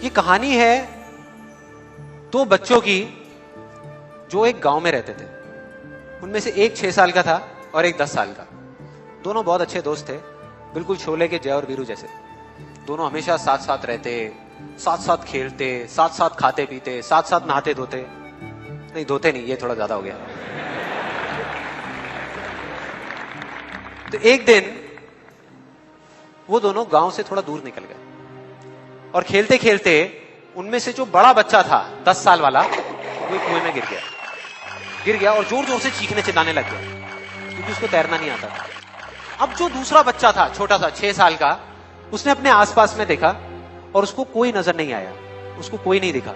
ये कहानी है दो बच्चों की जो एक गांव में रहते थे। उनमें से एक 6 साल का था और एक 10 साल का। दोनों बहुत अच्छे दोस्त थे, बिल्कुल शोले के जय और वीरू जैसे। दोनों हमेशा साथ साथ रहते, साथ साथ खेलते, साथ साथ खाते पीते, साथ साथ नहाते धोते। नहीं धोते नहीं, ये थोड़ा ज्यादा हो गया। तो एक दिन वो दोनों गांव से थोड़ा दूर निकल गए और खेलते खेलते उनमें से जो बड़ा बच्चा था 10 साल वाला, वो कुएं में गिर गया और जोर जोर से चीखने चिल्लाने लग गया क्योंकि उसको तैरना नहीं आता था। अब जो दूसरा बच्चा था छोटा सा 6 साल का, उसने अपने आसपास में देखा और उसको कोई नजर नहीं आया, उसको कोई नहीं दिखा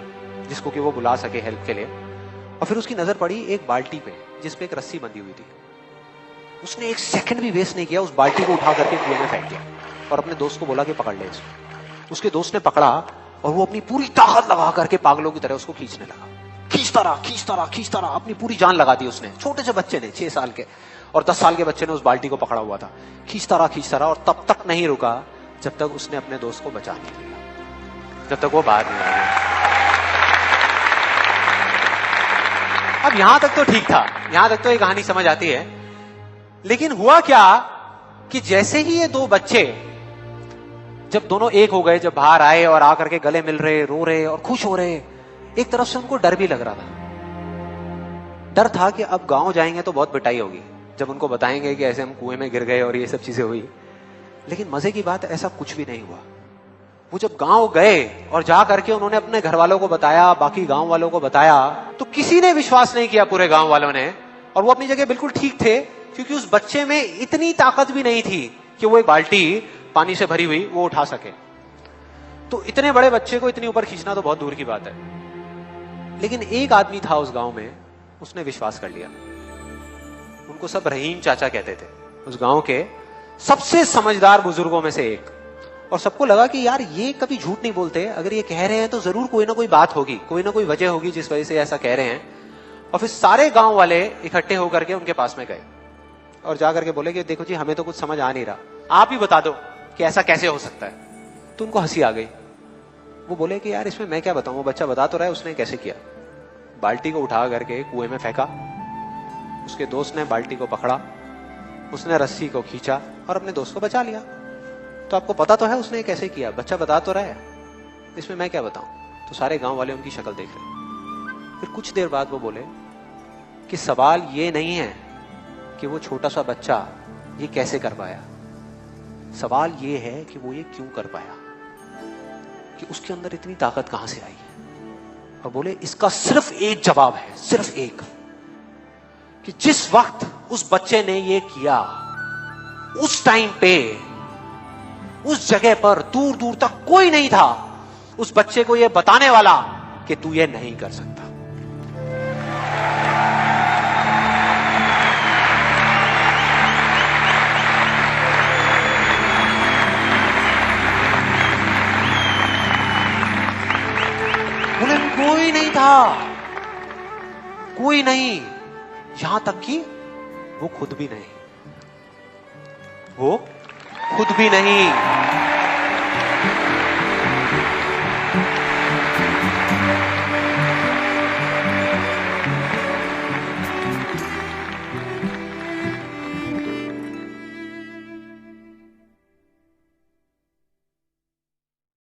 जिसको कि वो बुला सके हेल्प के लिए। और फिर उसकी नजर पड़ी एक बाल्टी पे जिसपे एक रस्सी बंधी हुई थी। उसने एक सेकंड भी वेस्ट नहीं किया, उस बाल्टी को उठा करके कुएं में फेंक दिया और अपने दोस्त को बोला कि पकड़ ले इसको। उसके दोस्त ने पकड़ा और वो अपनी पूरी ताकत लगा करके पागलों की तरह उसको खींचने लगा। खींचता रहा, अपनी पूरी जान लगा दी उसने। छोटे से बच्चे ने, 6 साल के और 10 साल के बच्चे ने उस बाल्टी को पकड़ा हुआ था। खींचता रहा और तब तक नहीं रुका जब तक उसने अपने दोस्त को बचा नहीं लिया, जब तक वो बाहर नहीं आया। अब यहां तक तो ठीक था, यहां तक तो ये कहानी समझ आती है। लेकिन हुआ क्या कि जैसे ही ये दो बच्चे जब दोनों एक हो गए, जब बाहर आए और आकर के गले मिल रहे, रो रहे और खुश हो रहे, एक तरफ से उनको डर भी लग रहा था। डर था कि अब गांव जाएंगे तो बहुत पिटाई होगी जब उनको बताएंगे कि ऐसे हम कुएं में गिर गए और ये सब चीजें हुई। लेकिन मजे की बात, ऐसा कुछ भी नहीं हुआ। वो जब गांव गए और जा करके उन्होंने अपने घर वालों को बताया, बाकी गांव वालों को बताया, तो किसी ने विश्वास नहीं किया, पूरे गांव वालों ने। और वो अपनी जगह बिल्कुल ठीक थे क्योंकि उस बच्चे में इतनी ताकत भी नहीं थी कि वो एक बाल्टी पानी से भरी हुई वो उठा सके। तो इतने बड़े बच्चे को इतनी ऊपर खींचना तो बहुत दूर की बात है। लेकिन एक आदमी था उस गांव में, उसने विश्वास कर लिया। उनको सब रहीम चाचा कहते थे, उस गांव के सबसे समझदार बुजुर्गों में से एक। और सबको लगा कि यार ये कभी झूठ नहीं बोलते, अगर ये कह रहे हैं तो जरूर कोई ना कोई बात होगी, कोई ना कोई वजह होगी जिस वजह से ऐसा कह रहे हैं। और फिर सारे गांव वाले इकट्ठे होकर के उनके पास में गए और जाकर के बोले कि देखो जी, हमें तो कुछ समझ आ नहीं रहा, आप ही बता दो कि ऐसा कैसे हो सकता है। तो उनको हंसी आ गई। वो बोले कि यार इसमें मैं क्या बताऊं, वो बच्चा बता तो रहा है उसने कैसे किया। बाल्टी को उठा करके कुएं में फेंका, उसके दोस्त ने बाल्टी को पकड़ा, उसने रस्सी को खींचा और अपने दोस्त को बचा लिया। तो आपको पता तो है उसने कैसे किया, बच्चा बता तो रहा है, इसमें मैं क्या बताऊं। तो सारे गांव वाले उनकी शक्ल देख रहे। फिर कुछ देर बाद वो बोले कि सवाल ये नहीं है कि वो छोटा सा बच्चा ये कैसे कर पाया, सवाल ये है कि वो ये क्यों कर पाया, कि उसके अंदर इतनी ताकत कहां से आई। और बोले इसका सिर्फ एक जवाब है, सिर्फ एक, कि जिस वक्त उस बच्चे ने ये किया, उस टाइम पे उस जगह पर दूर दूर तक कोई नहीं था उस बच्चे को ये बताने वाला कि तू ये नहीं कर सकता। बोले कोई नहीं था, कोई नहीं, यहां तक कि वो खुद भी नहीं, वो खुद भी नहीं।